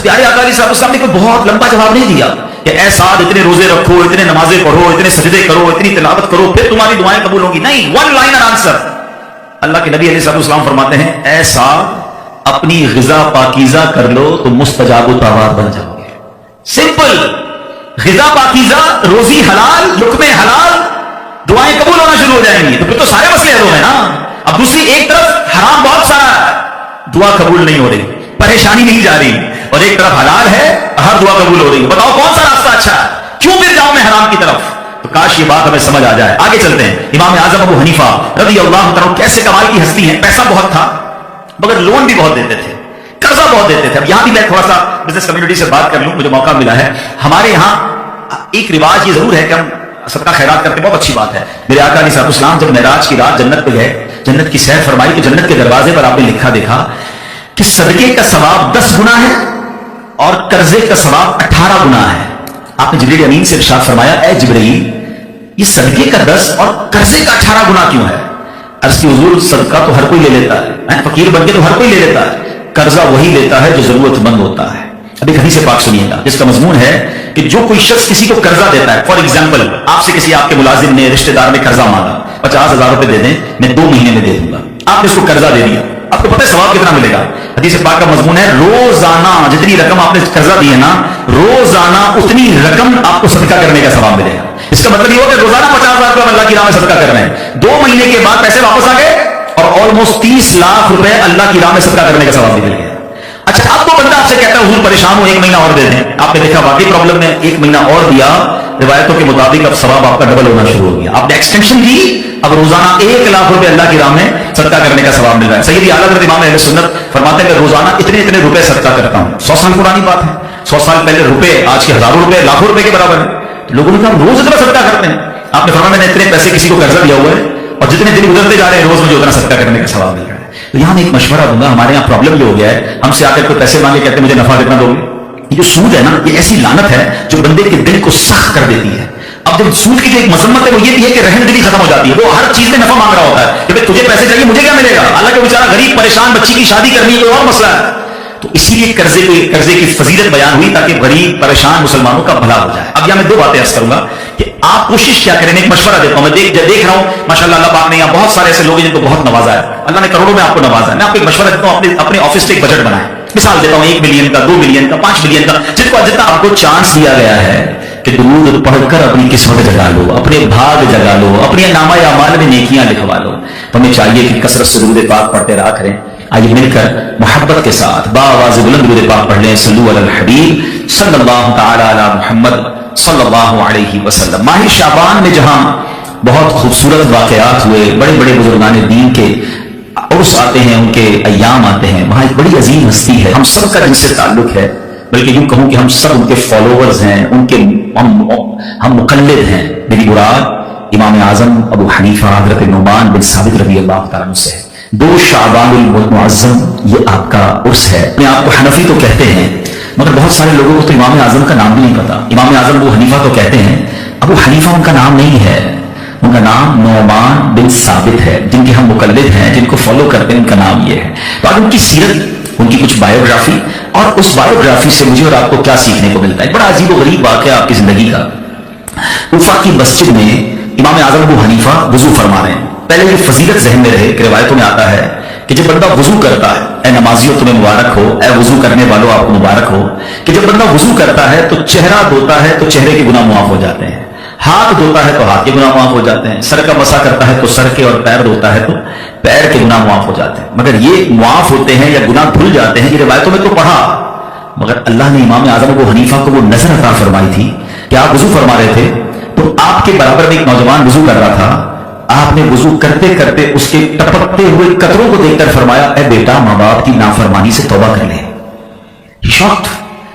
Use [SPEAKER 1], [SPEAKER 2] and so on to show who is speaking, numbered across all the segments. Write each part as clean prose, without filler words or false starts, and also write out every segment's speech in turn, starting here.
[SPEAKER 1] پیارے آقا علیہ السلام نے کوئی بہت لمبا جواب نہیں دیا کہ اے سعد اتنے روزے رکھو، اتنے نمازیں پڑھو، اتنے سجدے کرو، اتنی تلاوت کرو، پھر تمہاری دعائیں قبول ہوں گی. نہیں، ون لائنر آنسر. اللہ کے نبی علیہ السلام فرماتے ہیں اے سعد اپنی غذا پاکیزہ کر لو تو مستجاب الدعوات بن جاؤ گے. سمپل. غذا پاکیزہ، روزی حلال، لقمے حلال، دعائیں قبول ہونا شروع ہو جائیں گی. تو پھر تو سارے مسئلے حل ہو گئے نا. اب دوسری ایک طرف حرام بہت سارا ہے، دعا قبول نہیں ہو رہی، پریشانی نہیں جا رہی، اور ایک طرف حلال ہے، ہر دعا قبول ہو رہی ہے. بتاؤ کون سا راستہ اچھا ہے؟ کیوں پھر جاؤں میں حرام کی طرف؟ تو کاش یہ بات ہمیں سمجھ آ جائے. آگے چلتے ہیں. امام اعظم ابو حنیفہ رضی اللہ عنہ کیسے کمال کی ہستی ہیں. پیسہ بہت تھا مگر لون بھی بہت دیتے تھے، قرضہ بہت دیتے تھے. اب یہاں بھی میں تھوڑا سا بزنس کمیونٹی سے بات کر لوں، مجھے موقع ملا ہے. ہمارے یہاں ایک رواج یہ ضرور ہے کہ ہم صدقہ خیرات کرتے، بہت اچھی بات ہے. میرے آقا علیہ السلام جب معراج کی رات جنت پہ گئے، جنت کی سیر فرمائی، تو جنت کے دروازے پر آپ نے لکھا دیکھا کہ صدقے کا ثواب 10 گنا ہے اور قرضے کا ثواب 18 گنا ہے. آپ نے جبریل امین سے ارشاد فرمایا اے جبریل یہ صدقے کا 10 اور قرضے کا 18 گنا کیوں ہے؟ عرض کی حضور صدقہ تو ہر کوئی لے لیتا ہے، فقیر بن کے تو ہر کوئی لے لیتا ہے، قرضہ وہی لیتا ہے جو ضرورت مند ہوتا ہے. ابھی کہیں سے پاک سنیے گا جس کا مضمون ہے کہ جو کوئی شخص کسی کو قرضہ دیتا ہے، فار ایگزامپل آپ سے کسی آپ کے ملازم نے، رشتہ دار نے قرضہ مانگا 50,000 روپے دے دیں، میں 2 مہینے میں دے دوں گا. آپ نے اس کو قرضہ دے دیا، آپ کو پتہ ہے ثواب کتنا ملے گا؟ حدیث پاک کا مضمون ہے روزانہ جتنی رقم آپ نے قرضہ دی ہے نا، روزانہ اتنی رقم آپ کو صدقہ کرنے کا ثواب ملے گا. اس کا مطلب یہ ہو کہ روزانہ 50,000 روپے اللہ کی راہ میں صدقہ کر رہے ہیں، 2 مہینے کے بعد پیسے واپس آ گئے اور آلموسٹ 30 لاکھ روپے اللہ کی راہ میں صدقہ کرنے کا ثواب مل گیا. اچھا اب وہ بندہ آپ سے کہتا ہے حضور پریشان ہو 1 مہینہ اور دے دیں. آپ نے دیکھا واقعی پرابلم ہے، 1 مہینہ اور دیا، روایتوں کے مطابق اب ثواب آپ کا ڈبل ہونا شروع ہو گیا. آپ نے ایکسٹینشن دی، اب روزانہ 1 لاکھ روپے اللہ کی راہ میں صدقہ کرنے کا ثواب مل رہا ہے. سیدی اعلیٰ حضرت امام اہل سنت فرماتے ہیں کہ روزانہ اتنے روپے صدقہ کرتا ہوں. 100 سال پرانی بات ہے. 100 سال پہلے روپے آج کے ہزاروں روپے، لاکھوں روپے کے برابر ہے. لوگوں نے کہا روز اتنا صدقہ کرتے ہیں. آپ نے فرمایا میں نے اتنے پیسے کسی کو قرضہ دیا ہوا ہے اور جتنے دن گزرتے جا رہے ہیں روز مجھے اتنا صدقہ کرنے کا ثواب مل رہا ہے. تو یہاں میں ایک مشورہ دوں گا. ہمارے یہاں پرابلم یہ ہو گیا ہے، ہم سے آ کر کوئی پیسے مانگے کہتے ہیں مجھے نفع کتنا دو گے. یہ جو سود ہے نا، یہ ایسی لعنت ہے جو بندے کے دل کو سخت کر دیتی ہے. اب جب سود کی جو ایک مذمت ہے وہ یہ بھی ہے کہ رحم دلی ختم ہو جاتی ہے. وہ ہر چیز میں نفع مانگ رہا ہوتا ہے کہ بھائی تجھے پیسے چاہیے، مجھے کیا ملے گا؟ حالانکہ بیچارہ غریب پریشان بچی کی شادی کرنی ہے، اور مسئلہ ہے. تو اسی لیے قرضے کی فضیلت بیان ہوئی تاکہ غریب پریشان مسلمانوں کا بھلا ہو جائے. اب یہاں میں 2 باتیں عرض کروں گا کہ آپ کوشش کیا کریں. ایک مشورہ دیتا ہوں، میں دیکھ رہا ہوں ماشاءاللہ اللہ پاک نے یہاں بہت سارے ایسے لوگ ہیں جن کو بہت نوازا ہے، اللہ نے کروڑوں میں آپ کو نوازا ہے. میں آپ کو ایک مشورہ دیتا ہوں، اپنے آفس سے ایک بجٹ بنائیں. مثال دیتا ہوں 1 ملین کا، 2 ملین کا، 5 ملین کا، جتنا آپ کو چانس دیا گیا ہے کہ درود پڑھ کر اپنی قسمت جگا لو، اپنے بھاگ جگا لو، اپنے نامہ اعمال میں نیکیاں لکھوا لو. تو ہمیں چاہیے کہ کثرت سے درود پاک پڑھتے رہا کریں. آئیے مل کر محبت کے ساتھ باآواز بلند درود پاک پڑھ لیں. صلو علی الحبیب صلی اللہ تعالی علی محمد صلی اللہ علیہ وسلم. ماہ شعبان میں جہاں بہت خوبصورت واقعات ہوئے، بڑے بڑے بزرگان دین کے عرس آتے ہیں، ان کے ایام آتے ہیں، وہاں ایک بڑی عظیم ہستی ہے، ہم سب کا جن سے تعلق ہے، بلکہ یوں کہوں کہ ہم سب ان کے فالوورز ہیں، ان کے ہم مقلد ہیں. میری مراد امام اعظم ابو حنیفہ حضرت نعمان بن ثابت رضی اللہ تعالیٰ عنہ سے ہے. 2 شعبان المعظم یہ آپ کا عرس ہے. اپنے آپ کو حنفی تو کہتے ہیں مگر بہت سارے لوگوں کو تو امام اعظم کا نام بھی نہیں پتا. امام اعظم ابو حنیفہ تو کہتے ہیں، ابو حنیفہ ان کا نام نہیں ہے، ان کا نام نعمان بن ثابت ہے. جن کے ہم مقلد ہیں، جن کو فالو کرتے ہیں، ان کا نام یہ ہے. تو آج ان کی سیرت، ان کی کچھ بایوگرافی، اور اس بایوگرافی سے مجھے اور آپ کو کیا سیکھنے کو ملتا ہے. بڑا عجیب و غریب واقعہ آپ کی زندگی کا. کوفہ کی مسجد میں امام اعظم ابو حنیفہ وضو فرما رہے ہیں. پہلے یہ فضیلت ذہن میں رہے کہ روایتوں میں آتا ہے کہ جب بندہ وضو کرتا ہے، اے نمازیوں تمہیں مبارک ہو، اے وضو کرنے والوں آپ کو مبارک ہو، کہ جب بندہ وضو کرتا ہے تو چہرہ دھوتا ہے تو چہرے کے گناہ معاف ہو جاتے ہیں، ہاتھ دھوتا ہے تو ہاتھ کے گناہ معاف ہو جاتے ہیں، سر کا مسح کرتا ہے تو سر کے، اور پیر دھوتا ہے تو پیر کے گناہ معاف ہو جاتے ہیں. مگر یہ معاف ہوتے ہیں یا گناہ دھل جاتے ہیں، یہ روایتوں میں تو پڑھا، مگر اللہ نے امام اعظم ابو حنیفہ کو وہ نظر عطا فرمائی تھی کہ آپ وضو فرما رہے تھے تو آپ کے برابر میں ایک نوجوان وضو کر رہا تھا. آپ نے وضو کرتے کرتے اس کے ٹپکتے ہوئے قطروں کو دیکھ کر فرمایا، اے بیٹا ماں باپ کی نافرمانی سے توبہ کر لے. شاکڈ،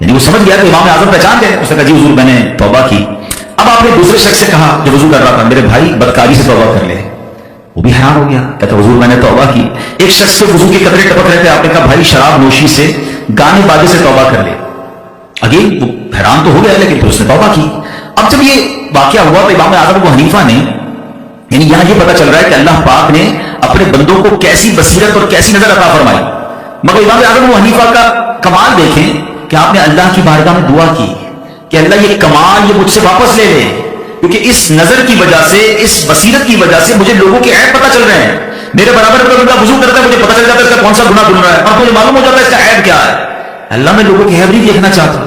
[SPEAKER 1] یعنی وہ سمجھ گیا کہ امام اعظم پہچان گئے. اس نے کہا جی حضور میں نے توبہ کی. اب آپ نے دوسرے شخص سے کہا جو وضو کر رہا تھا، میرے بھائی بدکاری سے توبہ کر لے. وہ بھی حیران ہو گیا، کہتا حضور میں نے توبہ کی. ایک شخص سے وضو کے قطرے ٹپک رہے تھے، آپ نے کہا بھائی شراب نوشی سے، گانے بازی سے توبہ کر لے. اگین وہ حیران تو ہو گیا لیکن پھر اس نے توبہ کی. اب جب یہ واقعہ ہوا تو امام اعظم ابو حنیفہ نے، یعنی یہاں یہ پتا چل رہا ہے کہ اللہ پاک نے اپنے بندوں کو کیسی بصیرت اور کیسی نظر عطا فرمائی. مگر امام اعظم ابو حنیفہ کا کمال دیکھیں کہ آپ نے اللہ کی بارگاہ میں دعا کی کہ اللہ یہ کمال یہ مجھ سے واپس لے لے، کیونکہ اس نظر کی وجہ سے، اس بصیرت کی وجہ سے مجھے لوگوں کے عیب پتہ چل رہے ہیں. میرے برابر کا بندہ وضو کرتا ہے، مجھے پتہ چل جاتا ہے اس کا کون سا گناہ دھل رہا ہے، اور مجھے معلوم ہو جاتا ہے اس کا عیب کیا ہے. اللہ میں لوگوں کے عیب نہیں دیکھنا چاہتا،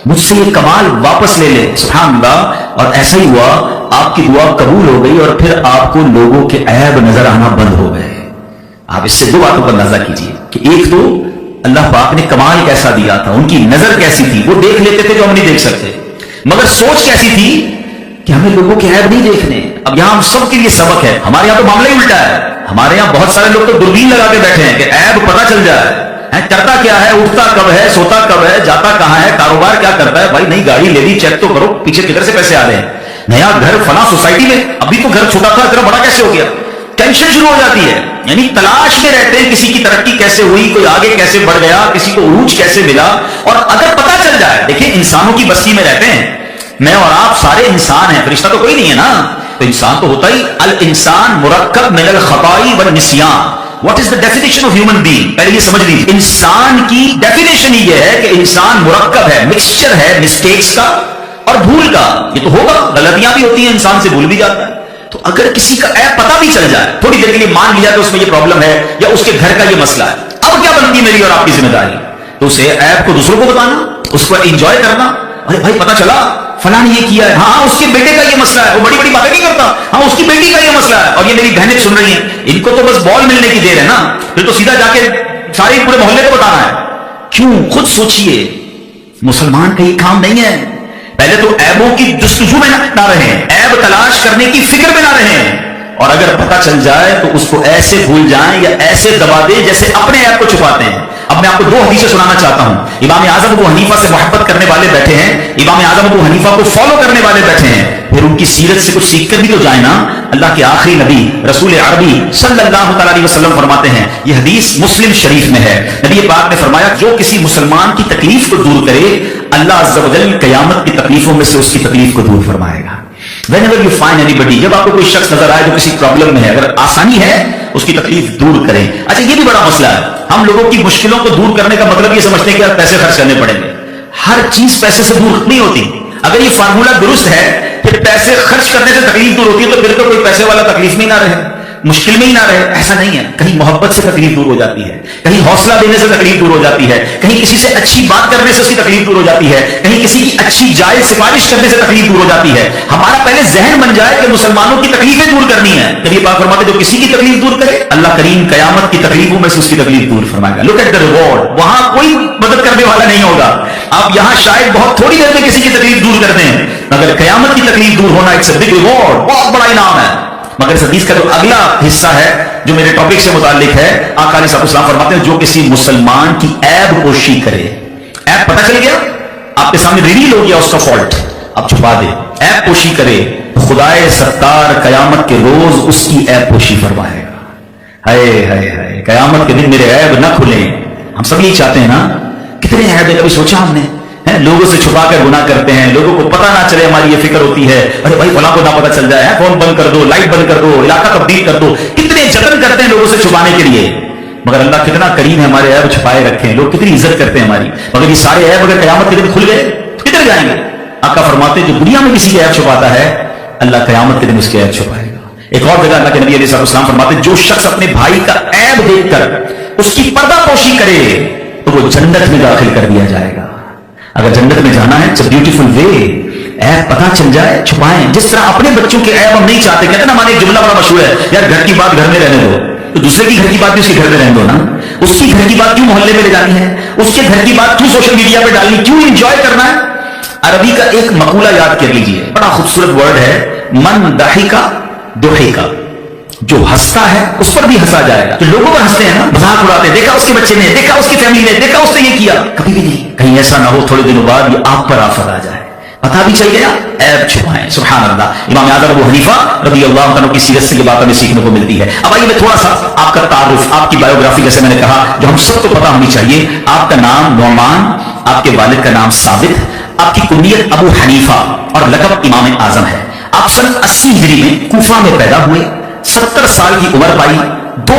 [SPEAKER 1] مجھ سے یہ کمال واپس لے لے. سبحان اللہ. اور ایسا ہی ہوا، آپ کی دعا قبول ہو گئی اور پھر آپ کو لوگوں کے عیب نظر آنا بند ہو گئے. آپ اس سے دو باتوں کا اندازہ کیجئے کہ ایک تو اللہ پاک نے کمال کیسا دیا تھا، ان کی نظر کیسی تھی، وہ دیکھ لیتے تھے جو ہم نہیں دیکھ سکتے، مگر سوچ کیسی تھی کہ ہمیں لوگوں کے عیب نہیں دیکھنے. اب یہاں ہم سب کے لیے سبق ہے. ہمارے یہاں تو معاملہ ہی الٹا ہے. ہمارے یہاں بہت سارے لوگ تو دوربین لگا کے بیٹھے ہیں کہ عیب پتہ چل جائے، کرتا کیا ہے، اٹھتا کب ہے، سوتا کب ہے، جاتا کہاں ہے، کاروبار کیا کرتا ہے. بھائی نئی گاڑی لے لی، چیک تو کرو پیچھے کدھر سے پیسے آ رہے ہیں، نیا گھر فلاں سوسائٹی میں، ابھی تو گھر چھوٹا تھا اتنا بڑا کیسے ہو گیا. ٹینشن شروع ہو جاتی ہے. یعنی تلاش میں رہتے ہیں کسی کی ترقی کیسے ہوئی، کوئی آگے کیسے بڑھ گیا، کسی کو عروج کیسے ملا. اور اگر پتہ چل جائے، دیکھیں انسانوں کی بستی میں رہتے ہیں، میں اور آپ سارے انسان ہیں، فرشتہ تو کوئی نہیں ہے نا، تو انسان تو ہوتا ہی. الانسان مرکب من الخطائی والنسیان. What is the definition of human being? پہلے یہ سمجھ لیجیے، انسان کی ڈیفینیشن ہی یہ ہے کہ انسان مرکب ہے، مکسچر ہے مسٹیکس کا اور بھول کا. یہ تو ہوگا، غلطیاں بھی ہوتی ہیں، انسان سے بھول بھی جاتا ہے. تو اگر کسی کا عیب پتہ بھی چل جائے، تھوڑی دیر کے لیے مان لیا کہ اس میں یہ پرابلم ہے یا اس کے گھر کا یہ مسئلہ ہے، اب کیا بنتی ہے میری اور آپ کی ذمہ داری؟ تو اسے عیب کو دوسروں کو بتانا، اس کو انجوائے کرنا. ارے بھائی پتہ چلا فلاں نے یہ کیا ہے، ہاں اس کے بیٹے کا یہ مسئلہ ہے، وہ بڑی بڑی باتیں نہیں کرتا، ہاں اس کی بیٹی کا یہ مسئلہ ہے، اور یہ میری بہنیں سن رہی ہیں، ان کو تو بس بال ملنے کی دیر ہے نا، پھر تو سیدھا جا کے سارے پورے محلے کو بتانا ہے. کیوں؟ خود سوچئے، مسلمان کا یہ کام نہیں ہے. پہلے تو عیبوں کی جستجو میں نہ رہیں، عیب تلاش کرنے کی فکر میں نہ رہیں، اور اگر پتہ چل جائے تو اس کو ایسے بھول جائیں یا ایسے دبا دیں جیسے اپنے عیب کو چھپاتے ہیں. اب میں آپ کو دو حدیثیں سنانا چاہتا ہوں. امام اعظم ابو حنیفہ سے محبت کرنے والے بیٹھے ہیں، امام اعظم ابو حنیفہ کو فالو کرنے والے بیٹھے ہیں، پھر ان کی سیرت سے کچھ سیکھ کر بھی تو جائیں نا. اللہ کے آخری نبی رسول عربی صلی اللہ تعالی علیہ وسلم فرماتے ہیں، یہ حدیث مسلم شریف میں ہے، نبی پاک نے فرمایا جو کسی مسلمان کی تکلیف کو دور کرے، اللہ عز و جل قیامت کی تکلیفوں میں سے اس کی تکلیف کو دور فرمائے گا. Whenever you find anybody، جب آپ کو کوئی شخص نظر آئے جو کسی پرابلم میں ہے، اگر آسانی ہے اس کی تکلیف دور کریں. اچھا یہ بھی بڑا مسئلہ ہے، ہم لوگوں کی مشکلوں کو دور کرنے کا مطلب یہ سمجھتے ہیں کہ پیسے خرچ کرنے پڑیں گے. ہر چیز پیسے سے دور نہیں ہوتی. اگر یہ فارمولا درست ہے کہ پیسے خرچ کرنے سے تکلیف دور ہوتی ہے، تو پھر تو کوئی پیسے والا تکلیف میں ہی نہ رہے، مشکل میں ہی نہ رہے. ایسا نہیں ہے. کہیں محبت سے تکلیف دور ہو جاتی ہے، کہیں حوصلہ دینے سے تکلیف دور ہو جاتی ہے، کہیں کسی سے اچھی بات کرنے سے اس کی تکلیف دور ہو جاتی ہے، کہیں کسی کی اچھی جائز سفارش کرنے سے تکلیف دور ہو جاتی ہے. ہمارا پہلے ذہن بن جائے کہ مسلمانوں کی تکلیفیں دور کرنی ہے. نبی پاک فرماتے جو کسی کی تکلیف دور کرے، اللہ کریم قیامت کی تکلیفوں میں سے اس کی تکلیف دور فرمائے گا. Look at the reward. وہاں کوئی مدد کرنے والا نہیں ہوگا. آپ یہاں شاید بہت تھوڑی دیر میں کسی کی تکلیف دور کر دیں، مگر قیامت کی تکلیف دور ہونا اٹس اے بگ ریوارڈ، بہت بڑا انعام ہے. مگر اس حدیث کا جو اگلا حصہ ہے جو میرے ٹاپک سے متعلق ہے، آقا علیہ السلام فرماتے ہیں جو کسی مسلمان کی عیب پوشی کرے، عیب پتہ چل گیا، آپ کے سامنے ریویل ہو گیا اس کا فالٹ، اب چھپا دے، عیب پوشی کرے، خدائے ستار قیامت کے روز اس کی عیب پوشی فرمائے گا. ہائے ہائے ہائے، قیامت کے دن میرے عیب نہ کھلیں. ہم سب یہی چاہتے ہیں نا. کتنے عیب ہے کبھی سوچا ہم نے؟ لوگوں سے چھپا کر گناہ کرتے ہیں، لوگوں کو پتہ نہ چلے، ہماری یہ فکر ہوتی ہے ارے بھائی فلاں کو نہ پتہ چل جائے، فون بند کر دو، لائٹ بند کر دو، علاقہ تبدیل کر دو. کتنے جتن کرتے ہیں لوگوں سے چھپانے کے لیے، مگر اللہ کتنا کریم ہے، ہمارے عیب چھپائے رکھے ہیں. لوگ کتنی عزت کرتے ہیں ہماری، مگر یہ سارے عیب اگر قیامت کے دن کھل گئے تو کدھر جائیں گے؟ آقا فرماتے ہیں جو دنیا میں کسی کے عیب چھپاتا ہے، اللہ قیامت کے دن اس کے عیب چھپائے گا. ایک اور جگہ اللہ کے نبی علیہ السلام فرماتے ہیں جو شخص اپنے بھائی کا عیب دیکھ کر اس کی پردہ پوشی کرے تو وہ جنت میں داخل کر دیا جائے گا. اگر جنت میں جانا ہے، اٹس اے بیوٹیفل وے. عیب پتہ چل جائے چھپائیں. جس طرح اپنے بچوں کے عیب ہم نہیں چاہتے، کہتے ہیں نا ہمارے ایک جملہ بڑا مشہور ہے، یار گھر کی بات گھر میں رہنے دو، تو دوسرے کی گھر کی بات بھی اس کے گھر میں رہنے دو نا. اس کی گھر کی بات کیوں محلے میں لے جانی ہے، اس کے گھر کی بات کیوں سوشل میڈیا پہ ڈالنی، کیوں انجوائے کرنا ہے. عربی کا ایک مقولہ یاد کر لیجئے، بڑا خوبصورت ورڈ ہے، من ضحک ضحک. جو ہنستا ہے اس پر بھی ہنسا جائے گا. جو لوگوں پر ہنستے ہیں نا، مذاق اڑاتے ہیں، دیکھا اس کے بچے نے، دیکھا اس کی فیملی نے، دیکھا اس نے یہ کیا، کبھی بھی نہیں. کہیں ایسا نہ ہو تھوڑے دنوں بعد یہ آپ پر آفت آ جائے. پتہ بھی چل گیا، عیب چھپائیں. سبحان اللہ. امام اعظم ابو حنیفہ رضی اللہ عنہ کی سیرت سے یہ بات ہمیں سیکھنے کو ملتی ہے. اب آئیے میں تھوڑا سا آپ کا تعارف، آپ کی بایوگرافی، جیسے میں نے کہا جو ہم سب کو پتہ ہونی چاہیے. آپ کا نام نعمان، آپ کے والد کا نام ثابت، آپ کی کنیت ابو حنیفہ اور لقب امام اعظم ہے. آپ سن 80 ہجری میں کوفہ میں پیدا ہوئے، 70 سال کی عمر پائی 2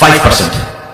[SPEAKER 1] 5%।